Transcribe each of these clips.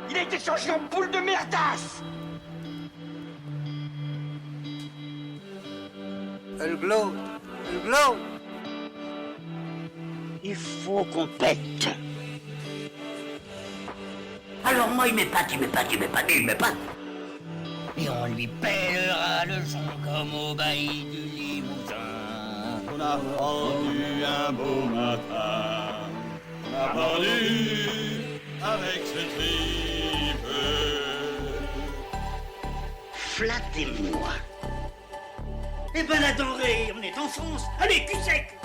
Il a été changé en boule de merdasse. Elle glow. Elle glow. Il faut qu'on pète. Alors moi, il m'épate. Et on lui pèlera le son comme au bailli du Limousin. On a rendu un beau matin. On a pendu avec ce tripe. Flattez-moi. Eh ben la denrée, on est en France. Allez, cul sec.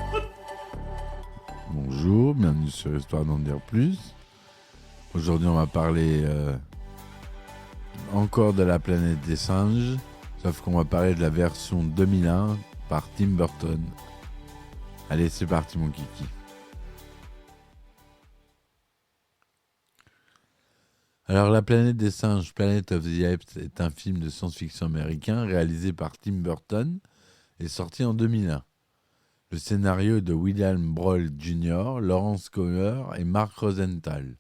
Bonjour, bienvenue sur Histoire d'en dire plus. Aujourd'hui, on va parler encore de la planète des singes, sauf qu'on va parler de la version 2001 par Tim Burton. Allez, c'est parti mon kiki. Alors, La planète des singes, Planet of the Apes, est un film de science-fiction américain réalisé par Tim Burton et sorti en 2001. Le scénario est de William Brohl Jr., Lawrence Coher et Mark Rosenthal.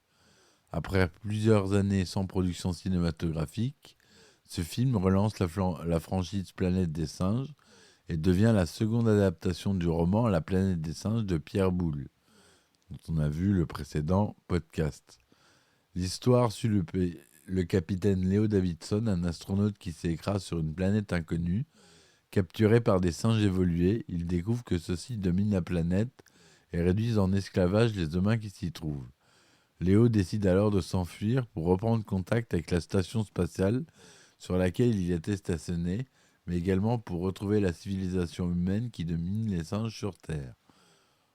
Après plusieurs années sans production cinématographique, ce film relance la franchise Planète des singes et devient la seconde adaptation du roman La planète des singes de Pierre Boulle, dont on a vu le précédent podcast. L'histoire suit le capitaine Leo Davidson, un astronaute qui s'écrase sur une planète inconnue. Capturé par des singes évolués, il découvre que ceux-ci dominent la planète et réduisent en esclavage les humains qui s'y trouvent. Léo décide alors de s'enfuir pour reprendre contact avec la station spatiale sur laquelle il était stationné, mais également pour retrouver la civilisation humaine qui domine les singes sur Terre.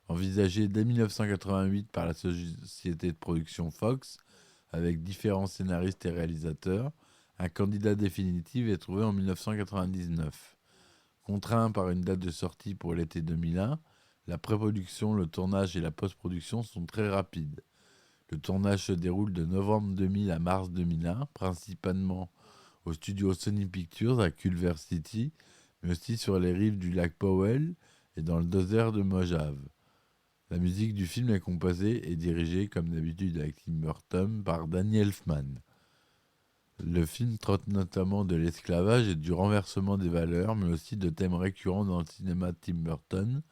Envisagé dès 1988 par la société de production Fox, avec différents scénaristes et réalisateurs, un candidat définitif est trouvé en 1999. Contraint par une date de sortie pour l'été 2001, la pré-production, le tournage et la post-production sont très rapides. Le tournage se déroule de novembre 2000 à mars 2001, principalement au studio Sony Pictures à Culver City, mais aussi sur les rives du lac Powell et dans le désert de Mojave. La musique du film est composée et dirigée, comme d'habitude avec Tim Burton, par Danny Elfman. Le film traite notamment de l'esclavage et du renversement des valeurs, mais aussi de thèmes récurrents dans le cinéma de Tim Burton,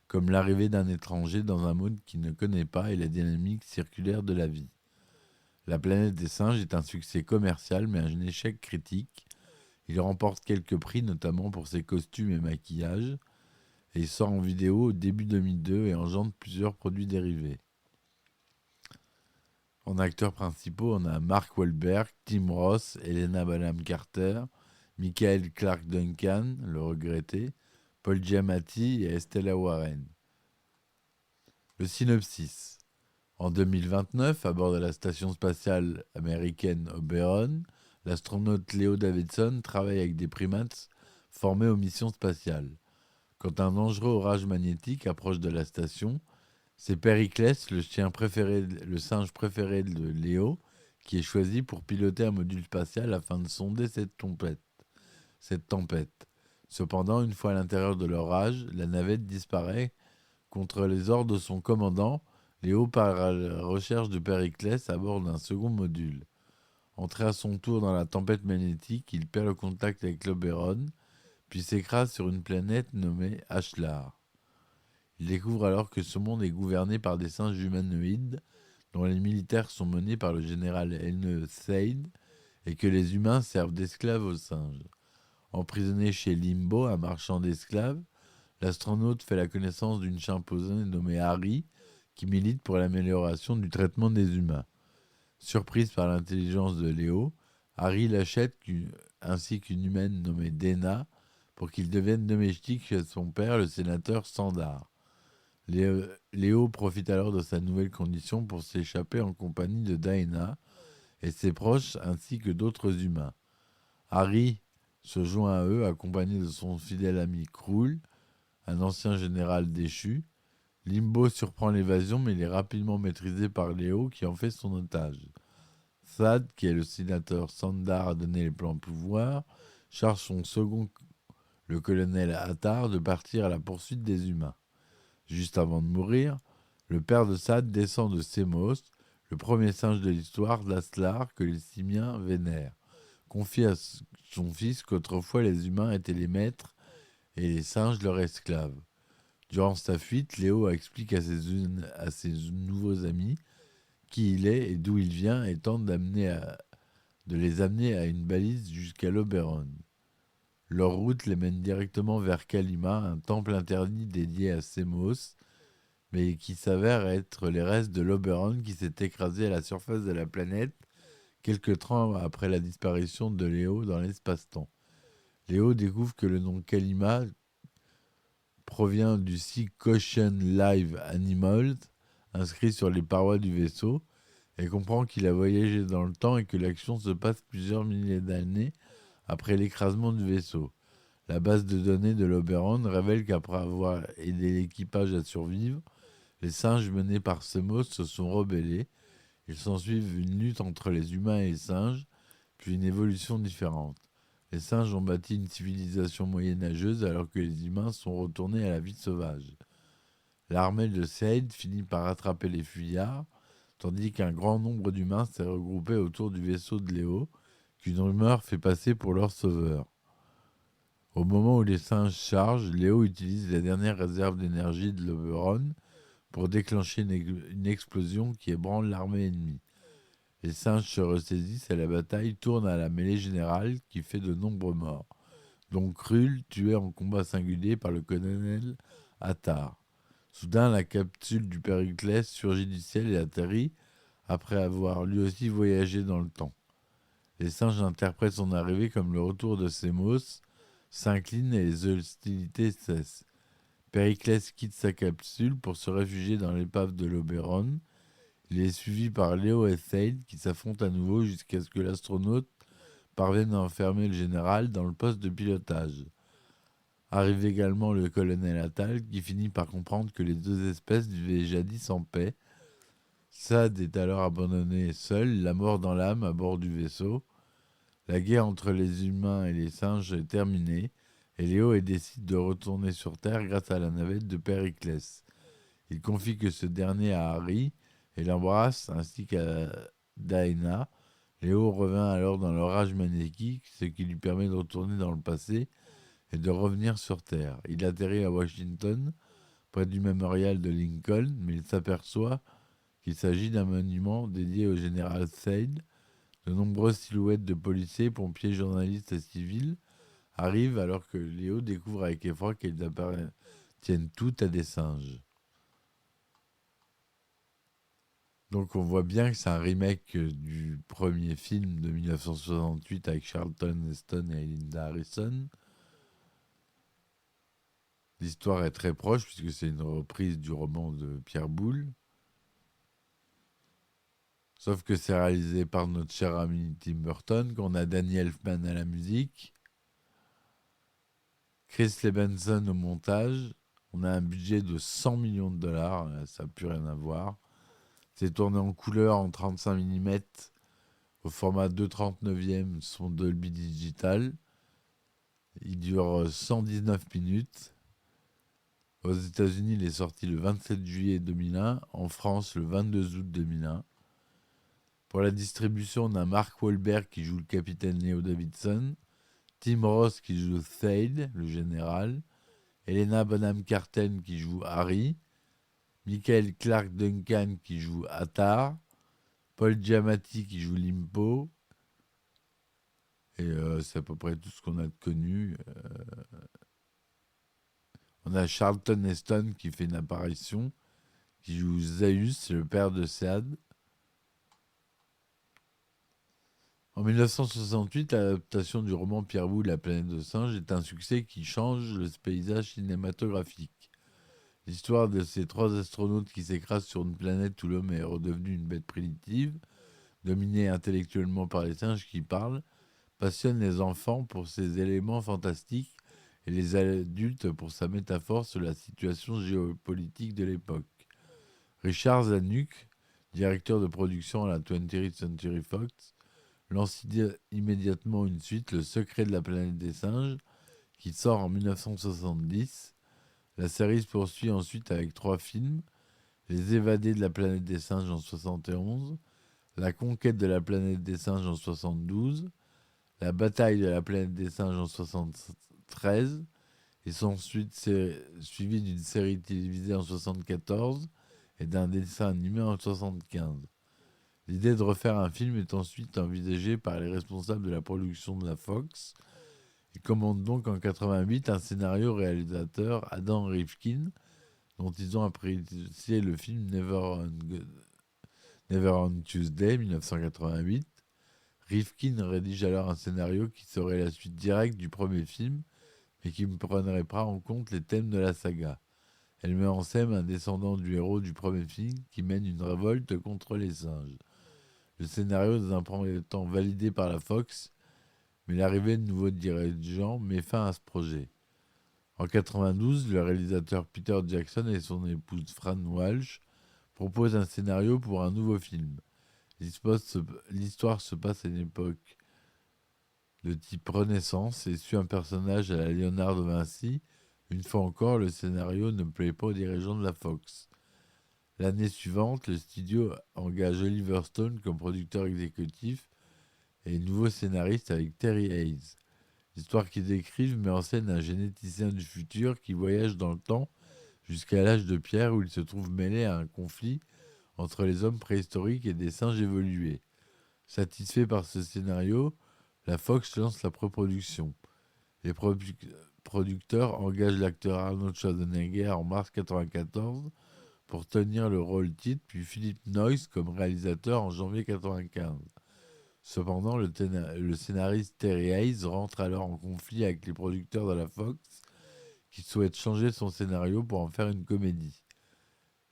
comme l'arrivée d'un étranger dans un monde qu'il ne connaît pas et la dynamique circulaire de la vie. La planète des singes est un succès commercial, mais un échec critique. Il remporte quelques prix, notamment pour ses costumes et maquillages, et il sort en vidéo au début 2002 et engendre plusieurs produits dérivés. En acteurs principaux, on a Mark Wahlberg, Tim Roth, Helena Bonham Carter, Michael Clarke Duncan, le regretté, Paul Giamatti et Estella Warren. Le synopsis. En 2029, à bord de la station spatiale américaine Oberon, l'astronaute Leo Davidson travaille avec des primates formés aux missions spatiales. Quand un dangereux orage magnétique approche de la station, c'est Périclès, le singe préféré de Léo, qui est choisi pour piloter un module spatial afin de sonder cette tempête. Cependant, une fois à l'intérieur de l'orage, la navette disparaît. Contre les ordres de son commandant, Léo part à la recherche de Périclès à bord d'un second module. Entré à son tour dans la tempête magnétique, il perd le contact avec l'Oberon, puis s'écrase sur une planète nommée Ashlar. Il découvre alors que ce monde est gouverné par des singes humanoïdes, dont les militaires sont menés par le général Elne Seid, et que les humains servent d'esclaves aux singes. Emprisonné chez Limbo, un marchand d'esclaves, l'astronaute fait la connaissance d'une chimpanzé nommée Harry, qui milite pour l'amélioration du traitement des humains. Surprise par l'intelligence de Léo, Harry l'achète ainsi qu'une humaine nommée Dena pour qu'ils deviennent domestiques chez son père, le sénateur Sandar. Léo profite alors de sa nouvelle condition pour s'échapper en compagnie de Daena et ses proches ainsi que d'autres humains. Harry se joint à eux accompagné de son fidèle ami Krul, un ancien général déchu. Limbo surprend l'évasion mais il est rapidement maîtrisé par Léo qui en fait son otage. Thad, qui est le sénateur Sandar à donner les plans pouvoir, charge son second, le colonel Attar, de partir à la poursuite des humains. Juste avant de mourir, le père de Thad descend de Semos, le premier singe de l'histoire, Laslar, que les simiens vénèrent. Confie à son fils qu'autrefois les humains étaient les maîtres et les singes leurs esclaves. Durant sa fuite, Léo explique à ses nouveaux amis qui il est et d'où il vient et tente de les amener à une balise jusqu'à l'Oberon. Leur route les mène directement vers Kalima, un temple interdit dédié à Semos, mais qui s'avère être les restes de l'Oberon qui s'est écrasé à la surface de la planète quelque temps après la disparition de Léo dans l'espace-temps. Léo découvre que le nom Kalima provient du Sea Caution Live Animals, inscrit sur les parois du vaisseau, et comprend qu'il a voyagé dans le temps et que l'action se passe plusieurs milliers d'années après l'écrasement du vaisseau. La base de données de l'Oberon révèle qu'après avoir aidé l'équipage à survivre, les singes menés par Semos se sont rebellés. Il s'ensuit une lutte entre les humains et les singes, puis une évolution différente. Les singes ont bâti une civilisation moyenâgeuse alors que les humains sont retournés à la vie sauvage. L'armée de Seid finit par attraper les fuyards, tandis qu'un grand nombre d'humains s'est regroupé autour du vaisseau de Léo, qu'une rumeur fait passer pour leur sauveur. Au moment où les singes chargent, Léo utilise les dernières réserves d'énergie de l'Oberon pour déclencher une explosion qui ébranle l'armée ennemie. Les singes se ressaisissent et la bataille tourne à la mêlée générale qui fait de nombreux morts, dont Krull, tué en combat singulier par le colonel Attar. Soudain, la capsule du Périclès surgit du ciel et atterrit après avoir lui aussi voyagé dans le temps. Les singes interprètent son arrivée comme le retour de Semos, s'inclinent et les hostilités cessent. Périclès quitte sa capsule pour se réfugier dans l'épave de l'Oberon. Il est suivi par Léo et Seid qui s'affrontent à nouveau jusqu'à ce que l'astronaute parvienne à enfermer le général dans le poste de pilotage. Arrive également le colonel Attal qui finit par comprendre que les deux espèces vivaient jadis en paix. Sad est alors abandonné seul, la mort dans l'âme à bord du vaisseau. La guerre entre les humains et les singes est terminée et Léo décide de retourner sur Terre grâce à la navette de Périclès. Il confie que ce dernier à Harry et l'embrasse ainsi qu'à Daena. Léo revient alors dans l'orage magnétique, ce qui lui permet de retourner dans le passé et de revenir sur Terre. Il atterrit à Washington, près du mémorial de Lincoln, mais il s'aperçoit qu'il s'agit d'un monument dédié au général Seid. De nombreuses silhouettes de policiers, pompiers, journalistes et civils arrivent alors que Léo découvre avec effroi qu'elles appartiennent toutes à des singes. Donc on voit bien que c'est un remake du premier film de 1968 avec Charlton Heston et Linda Harrison. L'histoire est très proche puisque c'est une reprise du roman de Pierre Boulle. Sauf que c'est réalisé par notre cher ami Tim Burton, qu'on a Danny Elfman à la musique, Chris Lebenson au montage. On a un budget de 100 millions de dollars, ça n'a plus rien à voir. C'est tourné en couleur en 35 mm au format 2/39e son Dolby Digital. Il dure 119 minutes. Aux États-Unis, il est sorti le 27 juillet 2001. En France, le 22 août 2001. Pour la distribution, on a Mark Wahlberg qui joue le capitaine Leo Davidson, Tim Roth qui joue Seid, le général, Helena Bonham Carter qui joue Harry, Michael Clark Duncan qui joue Attar, Paul Giamatti qui joue Limpo, et c'est à peu près tout ce qu'on a de connu. On a Charlton Heston qui fait une apparition, qui joue Zaius, le père de Sead. En 1968, l'adaptation du roman Pierre Boulle, La planète de singes, est un succès qui change le paysage cinématographique. L'histoire de ces trois astronautes qui s'écrasent sur une planète où l'homme est redevenu une bête primitive, dominée intellectuellement par les singes qui parlent, passionne les enfants pour ses éléments fantastiques et les adultes pour sa métaphore sur la situation géopolitique de l'époque. Richard Zanuck, directeur de production à la 20th Century Fox, lance immédiatement une suite, Le secret de la planète des singes, qui sort en 1970. La série se poursuit ensuite avec 3 films, Les évadés de la planète des singes en 71, La conquête de la planète des singes en 72, La bataille de la planète des singes en 73, et sont ensuite suivis d'une série télévisée en 74 et d'un dessin animé en 75. L'idée de refaire un film est ensuite envisagée par les responsables de la production de la Fox. Ils commandent donc en 88 un scénario au réalisateur Adam Rifkin, dont ils ont apprécié le film Never on Tuesday 1988. Rifkin rédige alors un scénario qui serait la suite directe du premier film, mais qui ne prendrait pas en compte les thèmes de la saga. Elle met en scène un descendant du héros du premier film qui mène une révolte contre les singes. Le scénario est dans un premier temps validé par la Fox, mais l'arrivée de nouveaux dirigeants met fin à ce projet. En 92, le réalisateur Peter Jackson et son épouse Fran Walsh proposent un scénario pour un nouveau film. L'histoire se passe à une époque de type Renaissance et suit un personnage à la Léonard de Vinci. Une fois encore, le scénario ne plaît pas aux dirigeants de la Fox. L'année suivante, le studio engage Oliver Stone comme producteur exécutif et nouveau scénariste avec Terry Hayes. L'histoire qu'ils décrivent met en scène un généticien du futur qui voyage dans le temps jusqu'à l'âge de pierre où il se trouve mêlé à un conflit entre les hommes préhistoriques et des singes évolués. Satisfait par ce scénario, la Fox lance la pré-production. Les producteurs engagent l'acteur Arnold Schwarzenegger en mars 1994 pour tenir le rôle titre, puis Philip Noyce comme réalisateur en janvier 1995. Cependant, le scénariste Terry Hayes rentre alors en conflit avec les producteurs de la Fox qui souhaitent changer son scénario pour en faire une comédie.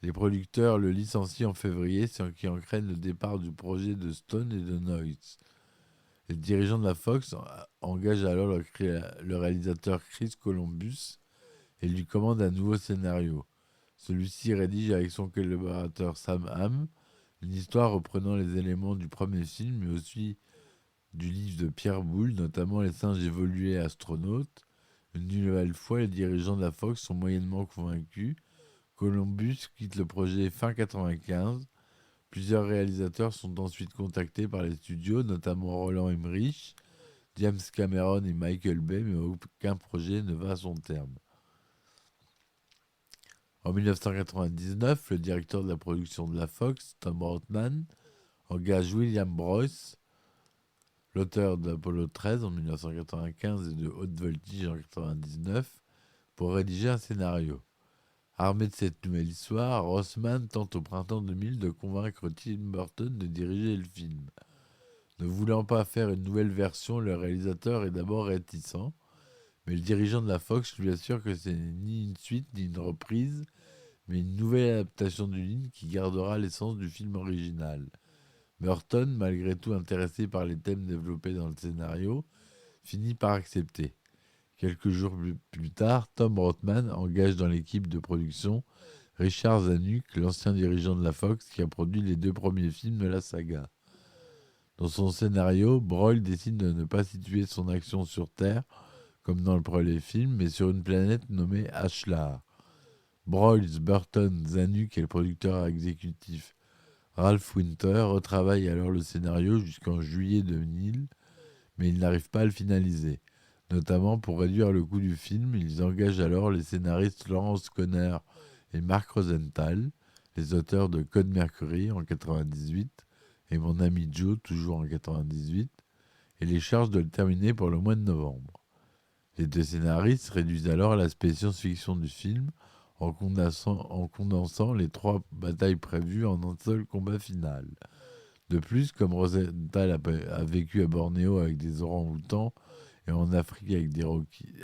Les producteurs le licencient en février, ce qui entraîne le départ du projet de Stone et de Noyce. Les dirigeants de la Fox engagent alors le réalisateur Chris Columbus et lui commandent un nouveau scénario. Celui-ci rédige avec son collaborateur Sam Hamm une histoire reprenant les éléments du premier film, mais aussi du livre de Pierre Boulle, notamment les singes évolués et astronautes. Une nouvelle fois, les dirigeants de la Fox sont moyennement convaincus. Columbus quitte le projet fin 1995. Plusieurs réalisateurs sont ensuite contactés par les studios, notamment Roland Emmerich, James Cameron et Michael Bay, mais aucun projet ne va à son terme. En 1999, le directeur de la production de la Fox, Tom Rothman, engage William Bryce, l'auteur d'Apollo 13 en 1995 et de Haute Voltige en 1999, pour rédiger un scénario. Armé de cette nouvelle histoire, Rothman tente au printemps 2000 de convaincre Tim Burton de diriger le film. Ne voulant pas faire une nouvelle version, le réalisateur est d'abord réticent, mais le dirigeant de la Fox lui assure que ce n'est ni une suite ni une reprise, mais une nouvelle adaptation du livre qui gardera l'essence du film original. Burton, malgré tout intéressé par les thèmes développés dans le scénario, finit par accepter. Quelques jours plus tard, Tom Rothman engage dans l'équipe de production Richard Zanuck, l'ancien dirigeant de la Fox qui a produit les 2 premiers films de la saga. Dans son scénario, Broyle décide de ne pas situer son action sur Terre, comme dans le premier film, mais sur une planète nommée Ashlar. Broyle, Burton, Zanuck et le producteur exécutif Ralph Winter retravaillent alors le scénario jusqu'en juillet 2000, mais ils n'arrivent pas à le finaliser. Notamment pour réduire le coût du film, ils engagent alors les scénaristes Lawrence Conner et Mark Rosenthal, les auteurs de Code Mercury en 1998 et Mon ami Joe toujours en 1998, et les chargent de le terminer pour le mois de novembre. Les 2 scénaristes réduisent alors l'aspect science-fiction du film en condensant les 3 batailles prévues en un seul combat final. De plus, comme Rosenthal a vécu à Bornéo avec des orang-outans et en Afrique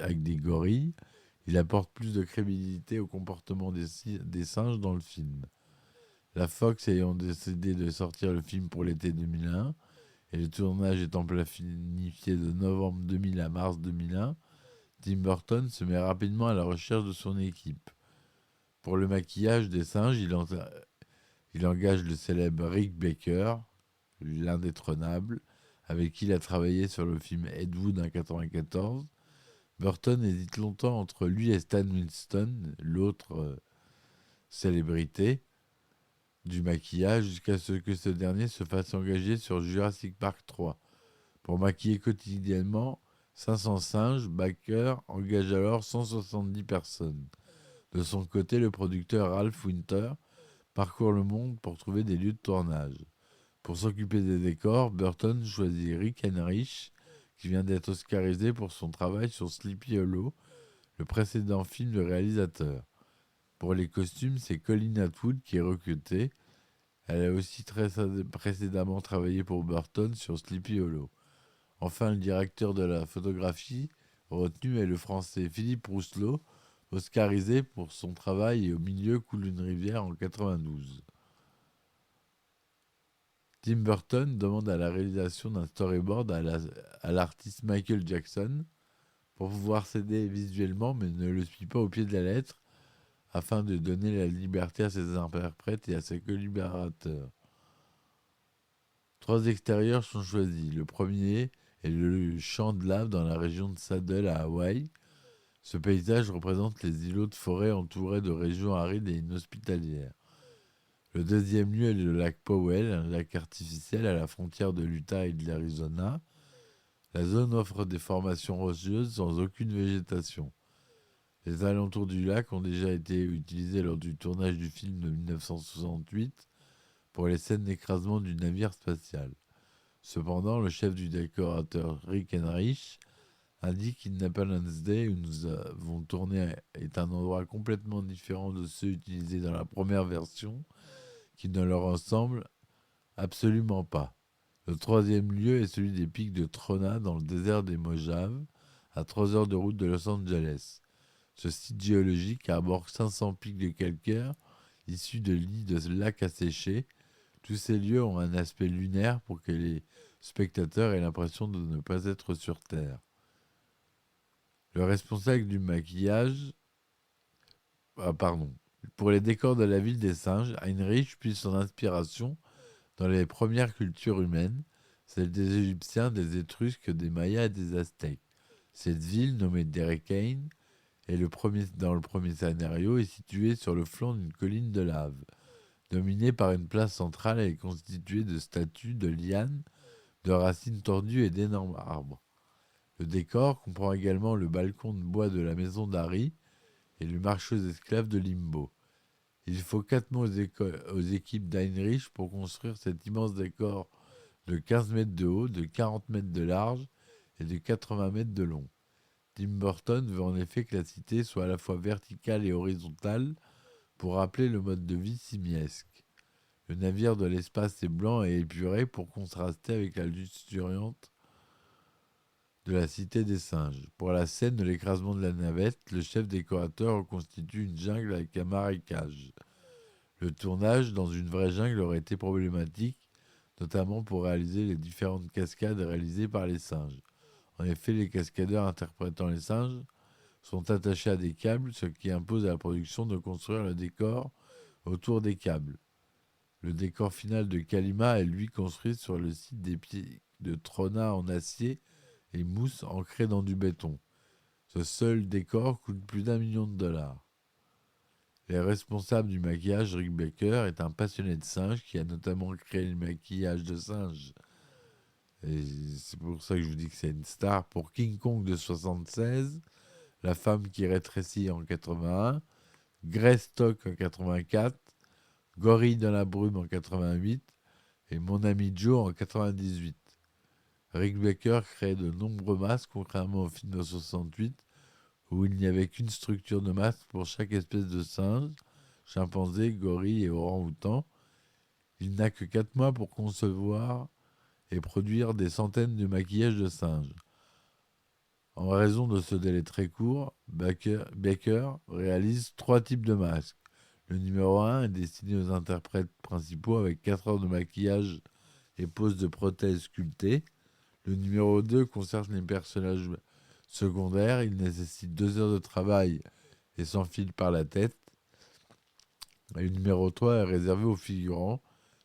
avec des gorilles, il apporte plus de crédibilité au comportement des singes dans le film. La Fox ayant décidé de sortir le film pour l'été 2001 et le tournage étant planifié de novembre 2000 à mars 2001, Tim Burton se met rapidement à la recherche de son équipe. Pour le maquillage des singes, il engage le célèbre Rick Baker, l'indétrônable, avec qui il a travaillé sur le film Ed Wood en 1994. Burton hésite longtemps entre lui et Stan Winston, l'autre célébrité. du maquillage jusqu'à ce que ce dernier se fasse engager sur Jurassic Park 3. Pour maquiller quotidiennement 500 singes, Baker engage alors 170 personnes. De son côté, le producteur Ralph Winter parcourt le monde pour trouver des lieux de tournage. Pour s'occuper des décors, Burton choisit Rick Heinrich, qui vient d'être oscarisé pour son travail sur Sleepy Hollow, le précédent film du réalisateur. Pour les costumes, c'est Colleen Atwood qui est recrutée. Elle a aussi très précédemment travaillé pour Burton sur Sleepy Hollow. Enfin, le directeur de la photographie retenu est le français Philippe Rousselot, oscarisé pour son travail et Au milieu coule une rivière en 92. Tim Burton demande à la réalisation d'un storyboard à l'artiste Michael Jackson pour pouvoir s'aider visuellement, mais ne le suit pas au pied de la lettre afin de donner la liberté à ses interprètes et à ses collaborateurs. 3 extérieurs sont choisis. Le premier est le champ de lave dans la région de Saddle à Hawaï. Ce paysage représente les îlots de forêt entourés de régions arides et inhospitalières. Le deuxième lieu est le lac Powell, un lac artificiel à la frontière de l'Utah et de l'Arizona. La zone offre des formations rocheuses sans aucune végétation. Les alentours du lac ont déjà été utilisés lors du tournage du film de 1968 pour les scènes d'écrasement du navire spatial. Cependant, le chef du décorateur Rick Heinrich indique qu'Independence Day, où nous avons tourné, est un endroit complètement différent de ceux utilisés dans la première version, qui ne leur ressemble absolument pas. Le troisième lieu est celui des pics de Trona dans le désert des Mojave, à 3 heures de route de Los Angeles. Ce site géologique arbore 500 pics de calcaire issus de lits de lacs asséchés. Tous ces lieux ont un aspect lunaire pour que les spectateurs aient l'impression de ne pas être sur Terre. Le responsable du maquillage... Pour les décors de la ville des singes, Heinrich puise son inspiration dans les premières cultures humaines, celles des Égyptiens, des Étrusques, des Mayas et des Aztèques. Cette ville, nommée Derekane, dans le premier scénario, est située sur le flanc d'une colline de lave. Dominée par une place centrale, elle est constituée de statues, de lianes, de racines tordues et d'énormes arbres. Le décor comprend également le balcon de bois de la maison d'Harry et le marché aux esclaves de Limbo. Il faut 4 mois aux équipes d'Heinrich pour construire cet immense décor de 15 mètres de haut, de 40 mètres de large et de 80 mètres de long. Tim Burton veut en effet que la cité soit à la fois verticale et horizontale pour rappeler le mode de vie simiesque. Le navire de l'espace est blanc et épuré pour contraster avec la luxuriante de la cité des singes. Pour la scène de l'écrasement de la navette, le chef décorateur reconstitue une jungle avec un marécage. Le tournage dans une vraie jungle aurait été problématique, notamment pour réaliser les différentes cascades réalisées par les singes. En effet, les cascadeurs interprétant les singes sont attachés à des câbles, ce qui impose à la production de construire le décor autour des câbles. Le décor final de Kalima est lui construit sur le site des pieds de Trona en acier et mousse ancrée dans du béton. Ce seul décor coûte plus d'1 million de dollars. Le responsable du maquillage, Rick Baker, est un passionné de singes qui a notamment créé le maquillage de singes. Et c'est pour ça que je vous dis que c'est une star. Pour King Kong de 1976, La femme qui rétrécit en 1981, Greystock en 1984, Gorille dans la brume en 1988 et Mon ami Joe en 1998. Rick Baker crée de nombreux masques, contrairement au film de 1968, où il n'y avait qu'une structure de masque pour chaque espèce de singe, chimpanzé, gorille et orang-outan. Il n'a que 4 mois pour concevoir et produire des centaines de maquillages de singes. En raison de ce délai très court, Baker réalise 3 types de masques. Le numéro 1 est destiné aux interprètes principaux avec 4 heures de maquillage et pose de prothèses sculptées. Le numéro 2 concerne les personnages secondaires. Il nécessite 2 heures de travail et s'enfile par la tête. Et le numéro 3 est réservé aux figurants.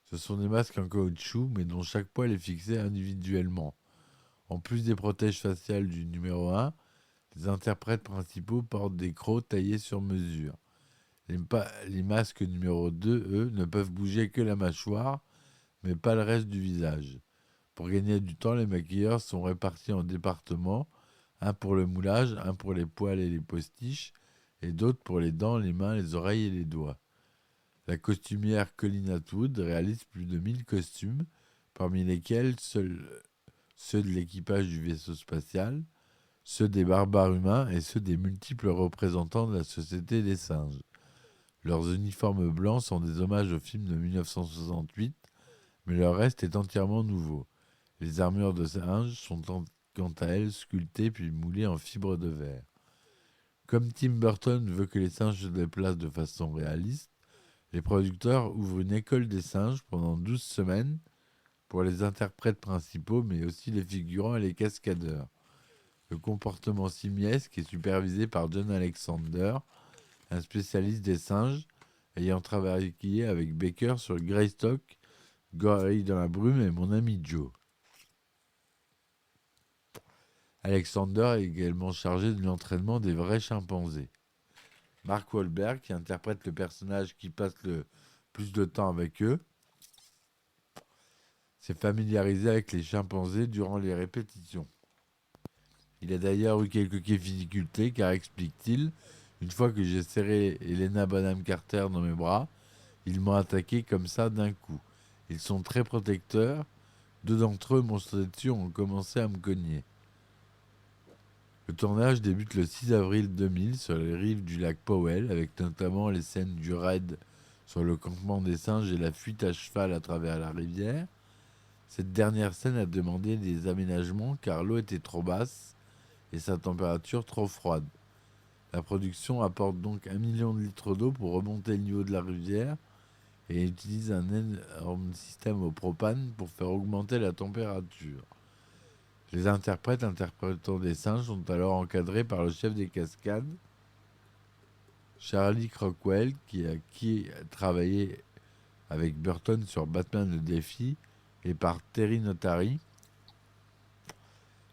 Ce sont des masques en caoutchouc, mais dont chaque poil est fixé individuellement. En plus des prothèses faciales du numéro 1, les interprètes principaux portent des crocs taillés sur mesure. Les masques numéro 2, eux, ne peuvent bouger que la mâchoire, mais pas le reste du visage. Pour gagner du temps, les maquilleurs sont répartis en départements, un pour le moulage, un pour les poils et les postiches, et d'autres pour les dents, les mains, les oreilles et les doigts. La costumière Colleen Atwood réalise plus de 1000 costumes, parmi lesquels seuls ceux de l'équipage du vaisseau spatial, ceux des barbares humains et ceux des multiples représentants de la société des singes. Leurs uniformes blancs sont des hommages au film de 1968, mais leur reste est entièrement nouveau. Les armures de singes sont quant à elles sculptées puis moulées en fibre de verre. Comme Tim Burton veut que les singes se déplacent de façon réaliste, les producteurs ouvrent une école des singes pendant 12 semaines pour les interprètes principaux, mais aussi les figurants et les cascadeurs. Le comportement simiesque est supervisé par John Alexander, un spécialiste des singes, ayant travaillé avec Baker sur Greystock, Gorille dans la brume et Mon ami Joe. Alexander est également chargé de l'entraînement des vrais chimpanzés. Mark Wahlberg, qui interprète le personnage qui passe le plus de temps avec eux, s'est familiarisé avec les chimpanzés durant les répétitions. Il a d'ailleurs eu quelques difficultés car, explique-t-il, une fois que j'ai serré Helena Bonham Carter dans mes bras, ils m'ont attaqué comme ça d'un coup. Ils sont très protecteurs. 2 d'entre eux m'ont sauté dessus et ont commencé à me cogner. Le tournage débute le 6 avril 2000 sur les rives du lac Powell, avec notamment les scènes du raid sur le campement des singes et la fuite à cheval à travers la rivière. Cette dernière scène a demandé des aménagements car l'eau était trop basse et sa température trop froide. La production apporte donc 1 million de litres d'eau pour remonter le niveau de la rivière et utilise un énorme système au propane pour faire augmenter la température. Les interprètes interprétant des singes sont alors encadrés par le chef des cascades, Charlie Crockwell, qui a travaillé avec Burton sur Batman le défi, et par Terry Notary,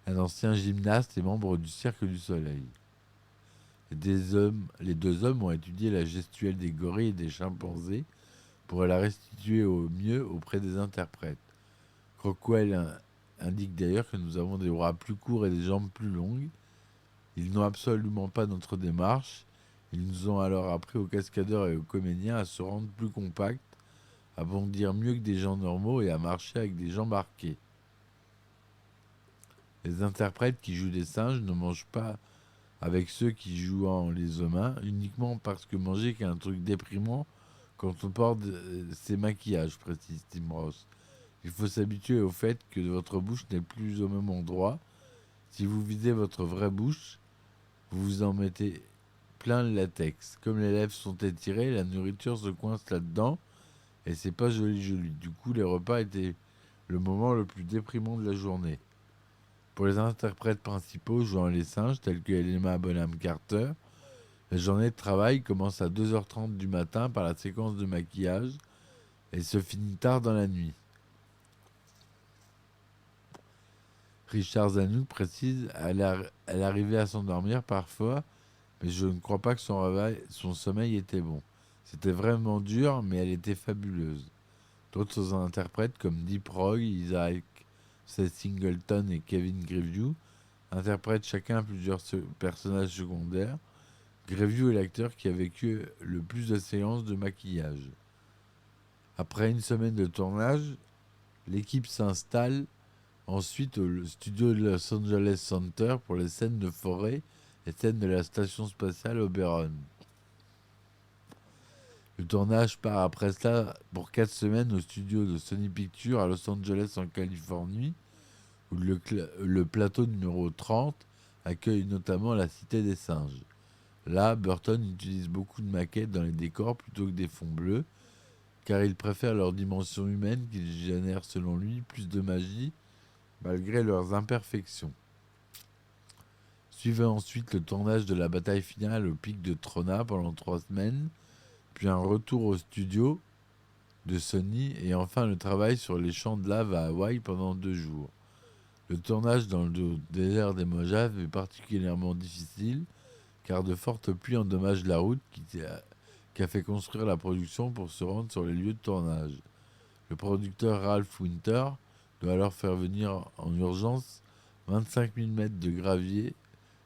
un ancien gymnaste et membre du Cirque du Soleil. Les 2 hommes ont étudié la gestuelle des gorilles et des chimpanzés pour la restituer au mieux auprès des interprètes. Crockwell indique d'ailleurs que nous avons des bras plus courts et des jambes plus longues. Ils n'ont absolument pas notre démarche. Ils nous ont alors appris aux cascadeurs et aux comédiens à se rendre plus compacts, à bondir mieux que des gens normaux et à marcher avec des jambes arquées. Les interprètes qui jouent des singes ne mangent pas avec ceux qui jouent en les humains, uniquement parce que manger est un truc déprimant quand on porte ses maquillages, précise Tim Ross. Il faut s'habituer au fait que votre bouche n'est plus au même endroit. Si vous videz votre vraie bouche, vous vous en mettez plein le latex. Comme les lèvres sont étirées, la nourriture se coince là-dedans et c'est pas joli. Du coup, les repas étaient le moment le plus déprimant de la journée. Pour les interprètes principaux jouant les singes, tels que Helena Bonham Carter, la journée de travail commence à 2h30 du matin par la séquence de maquillage et se finit tard dans la nuit. Richard Zanuck précise: elle arrivait à s'endormir parfois, mais je ne crois pas que son sommeil était bon. C'était vraiment dur, mais elle était fabuleuse. D'autres interprètes comme Deep Roy, Isaac Singleton et Kevin Grevioux interprètent chacun plusieurs personnages secondaires. Grevioux est l'acteur qui a vécu le plus de séances de maquillage. Après une semaine de tournage, l'équipe s'installe ensuite au studio de Los Angeles Center pour les scènes de forêt et scènes de la station spatiale Oberon. Le tournage part après cela pour 4 semaines au studio de Sony Pictures à Los Angeles en Californie, où le plateau numéro 30 accueille notamment la Cité des Singes. Là, Burton utilise beaucoup de maquettes dans les décors plutôt que des fonds bleus, car il préfère leur dimension humaine qui génère selon lui plus de magie malgré leurs imperfections. Suivait ensuite le tournage de la bataille finale au pic de Trona pendant 3 semaines, puis un retour au studio de Sony et enfin le travail sur les champs de lave à Hawaï pendant 2 jours. Le tournage dans le désert des Mojaves est particulièrement difficile car de fortes pluies endommagent la route qu'a fait construire la production pour se rendre sur les lieux de tournage. Le producteur Ralph Winter doit alors faire venir en urgence 25 000 mètres de gravier,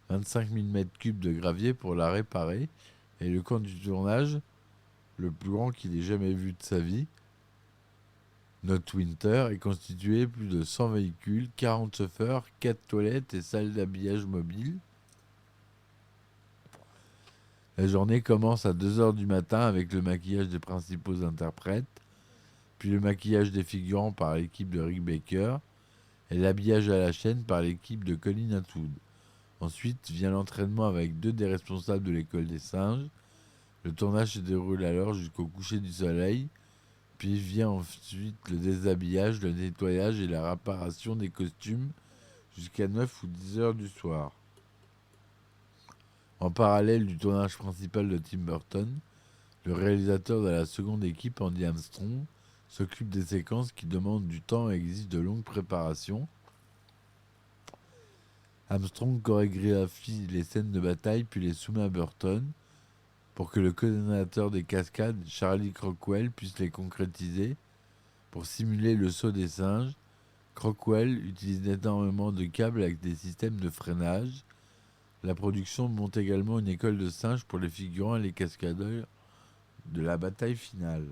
25 000 mètres cubes de gravier pour la réparer, et le camp du tournage, le plus grand qu'il ait jamais vu de sa vie, Notre Winter, est constitué plus de 100 véhicules, 40 chauffeurs, 4 toilettes et salles d'habillage mobile. La journée commence à 2h du matin avec le maquillage des principaux interprètes, puis le maquillage des figurants par l'équipe de Rick Baker et l'habillage à la chaîne par l'équipe de Colin Atwood. Ensuite vient l'entraînement avec 2 des responsables de l'école des singes. Le tournage se déroule alors jusqu'au coucher du soleil, puis vient ensuite le déshabillage, le nettoyage et la réparation des costumes jusqu'à 9 ou 10 heures du soir. En parallèle du tournage principal de Tim Burton, le réalisateur de la seconde équipe, Andy Armstrong, s'occupe des séquences qui demandent du temps et exigent de longues préparations. Armstrong chorégraphie les scènes de bataille puis les soumet à Burton pour que le coordinateur des cascades, Charlie Crockwell, puisse les concrétiser. Pour simuler le saut des singes, Crockwell utilise énormément de câbles avec des systèmes de freinage. La production monte également une école de singes pour les figurants et les cascadeurs de la bataille finale.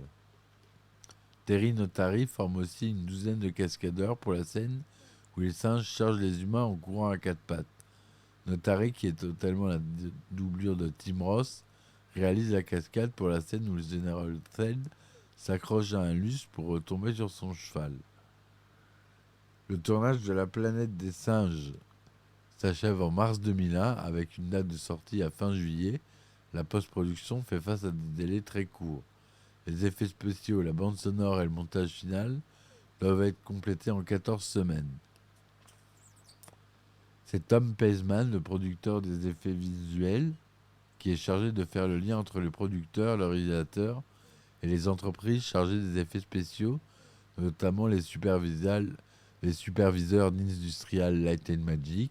Terry Notary forme aussi une douzaine de cascadeurs pour la scène où les singes chargent les humains en courant à 4 pattes. Notary, qui est totalement la doublure de Tim Roth, réalise la cascade pour la scène où le général Theld s'accroche à un lustre pour retomber sur son cheval. Le tournage de La planète des singes s'achève en mars 2001 avec une date de sortie à fin juillet. La post-production fait face à des délais très courts. Les effets spéciaux, la bande sonore et le montage final doivent être complétés en 14 semaines. C'est Tom Paisman, le producteur des effets visuels, qui est chargé de faire le lien entre le producteur, le réalisateur et les entreprises chargées des effets spéciaux, notamment les superviseurs d'Industrial Light and Magic,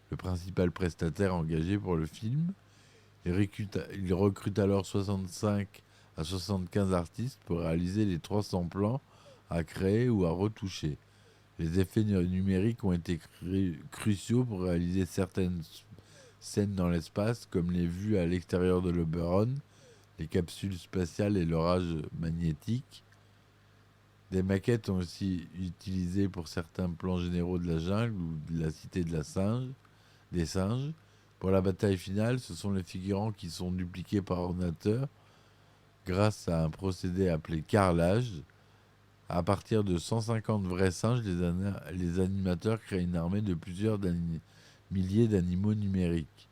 le principal prestataire engagé pour le film. Il recrute alors 65 à 75 artistes pour réaliser les 300 plans à créer ou à retoucher. Les effets numériques ont été cruciaux pour réaliser certaines scènes dans l'espace, comme les vues à l'extérieur de l'Oberon, les capsules spatiales et l'orage magnétique. Des maquettes ont aussi utilisé pour certains plans généraux de la jungle ou de la cité des singes. Pour la bataille finale, ce sont les figurants qui sont dupliqués par ordinateur grâce à un procédé appelé carrelage. À partir de 150 vrais singes, les animateurs créent une armée de plusieurs milliers d'animaux numériques.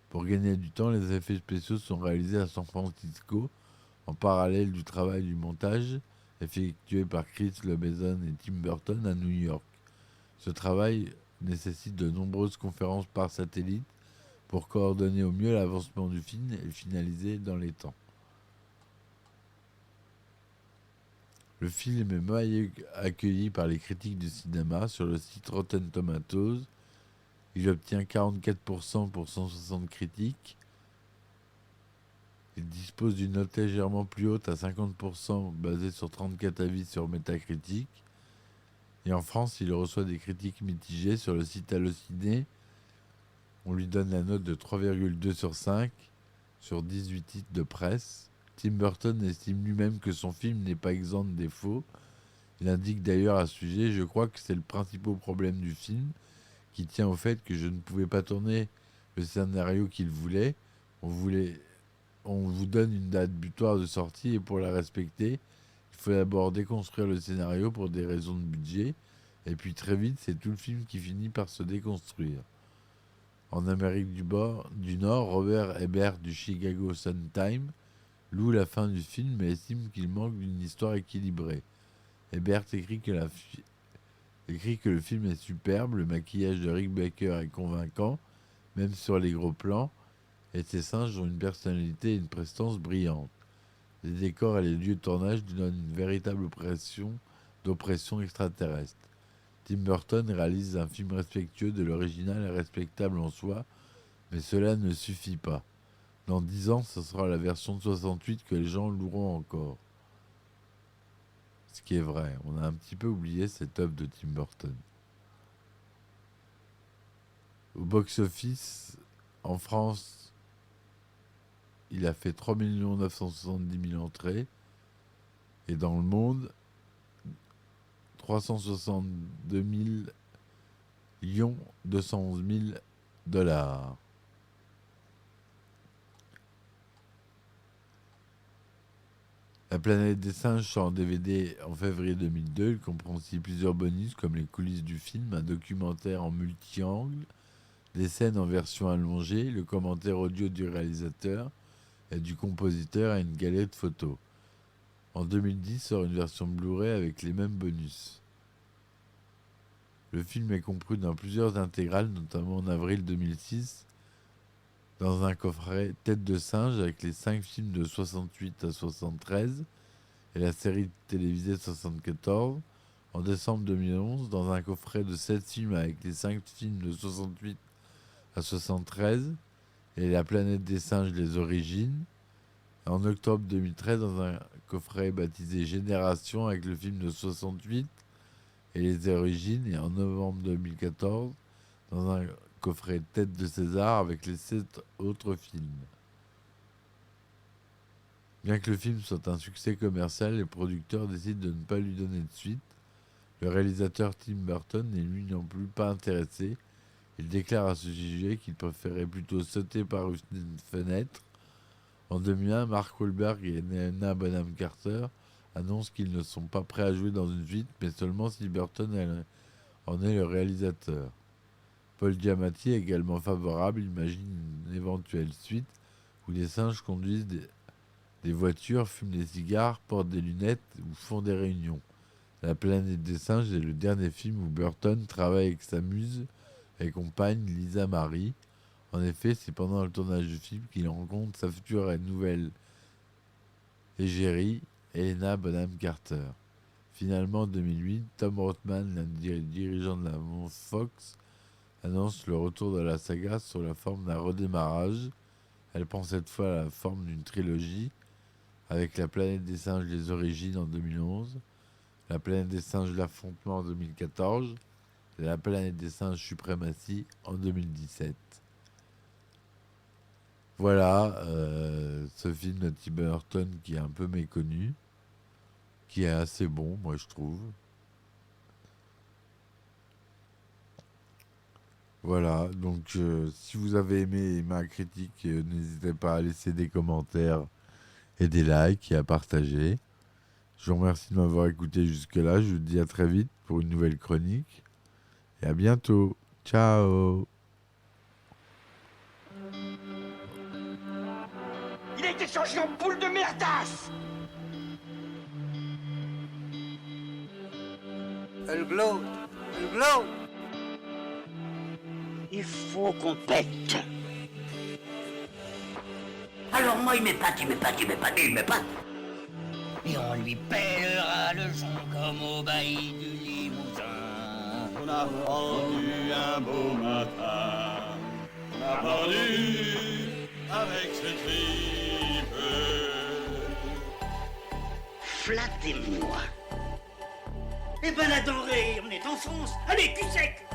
Pour gagner du temps, les effets spéciaux sont réalisés à San Francisco, en parallèle du travail du montage effectué par Chris Lebezon et Tim Burton à New York. Ce travail nécessite de nombreuses conférences par satellite pour coordonner au mieux l'avancement du film et le finaliser dans les temps. Le film est mal accueilli par les critiques du cinéma. Sur le site Rotten Tomatoes, il obtient 44% pour 160 critiques. Il dispose d'une note légèrement plus haute à 50% basée sur 34 avis sur Metacritic. Et en France, il reçoit des critiques mitigées. Sur le site Allociné, on lui donne la note de 3,2 sur 5 sur 18 titres de presse. Tim Burton estime lui-même que son film n'est pas exempt de défauts. Il indique d'ailleurs à ce sujet: « Je crois que c'est le principal problème du film, qui tient au fait que je ne pouvais pas tourner le scénario qu'il voulait. On vous donne une date butoir de sortie et pour la respecter, il faut d'abord déconstruire le scénario pour des raisons de budget, et puis très vite, c'est tout le film qui finit par se déconstruire. » En Amérique du Nord, Robert Ebert du Chicago Sun-Times loue la fin du film et estime qu'il manque d'une histoire équilibrée. Ebert écrit que le film est superbe, le maquillage de Rick Baker est convaincant, même sur les gros plans, et ces singes ont une personnalité et une prestance brillantes. Les décors et les lieux de tournage donnent une véritable d'oppression extraterrestre. Tim Burton réalise un film respectueux de l'original et respectable en soi, mais cela ne suffit pas. Dans 10 ans, ce sera la version de 68 que les gens loueront encore. Ce qui est vrai. On a un petit peu oublié cette œuvre de Tim Burton. Au box-office, en France, il a fait 3 970 000 entrées. Et dans le monde, 362 211 000 $. La planète des singes sort en DVD en février 2002. Il comprend aussi plusieurs bonus comme les coulisses du film, un documentaire en multi-angle, des scènes en version allongée, le commentaire audio du réalisateur et du compositeur et une galerie de photos. En 2010 sort une version Blu-ray avec les mêmes bonus. Le film est compris dans plusieurs intégrales, notamment en avril 2006, dans un coffret Tête de singe avec les 5 films de 68 à 73 et la série télévisée de 74. En décembre 2011, dans un coffret de 7 films avec les 5 films de 68 à 73 et La planète des singes, les origines. En octobre 2013, dans un coffret baptisé Génération avec le film de 68 et les origines. Et en novembre 2014, dans un coffret Tête de César avec les 7 autres films. Bien que le film soit un succès commercial, les producteurs décident de ne pas lui donner de suite. Le réalisateur Tim Burton n'est lui non plus pas intéressé. Il déclare à ce sujet qu'il préférait plutôt sauter par une fenêtre. En 2001, Mark Wahlberg et Helena Bonham Carter annoncent qu'ils ne sont pas prêts à jouer dans une suite, mais seulement si Burton en est le réalisateur. Paul Giamatti est également favorable, il imagine une éventuelle suite où les singes conduisent des voitures, fument des cigares, portent des lunettes ou font des réunions. La planète des singes est le dernier film où Burton travaille avec sa muse et compagne Lisa Marie. En effet, c'est pendant le tournage du film qu'il rencontre sa future et nouvelle égérie, Helena Bonham Carter. Finalement, en 2008, Tom Rothman, l'un des dirigeants de la Fox, annonce le retour de la saga sous la forme d'un redémarrage. Elle prend cette fois la forme d'une trilogie, avec La planète des singes, les origines en 2011, La planète des singes, l'affrontement en 2014, et La planète des singes, suprématie en 2017. Voilà, ce film de Tim Burton qui est un peu méconnu, qui est assez bon, moi je trouve. Voilà, donc si vous avez aimé ma critique, n'hésitez pas à laisser des commentaires et des likes et à partager. Je vous remercie de m'avoir écouté jusque-là. Je vous dis à très vite pour une nouvelle chronique. Et à bientôt. Ciao. Il a été changé en boule de merdasse. Elle glow. Elle glow. Il faut qu'on pète. Alors moi, il m'épate. Et on lui pèlera le son comme au bailli du Limousin. On a pendu un beau matin, on a pendu avec ce tripe. Flattez-moi. Eh ben la denrée, on est en France. Allez, cul sec.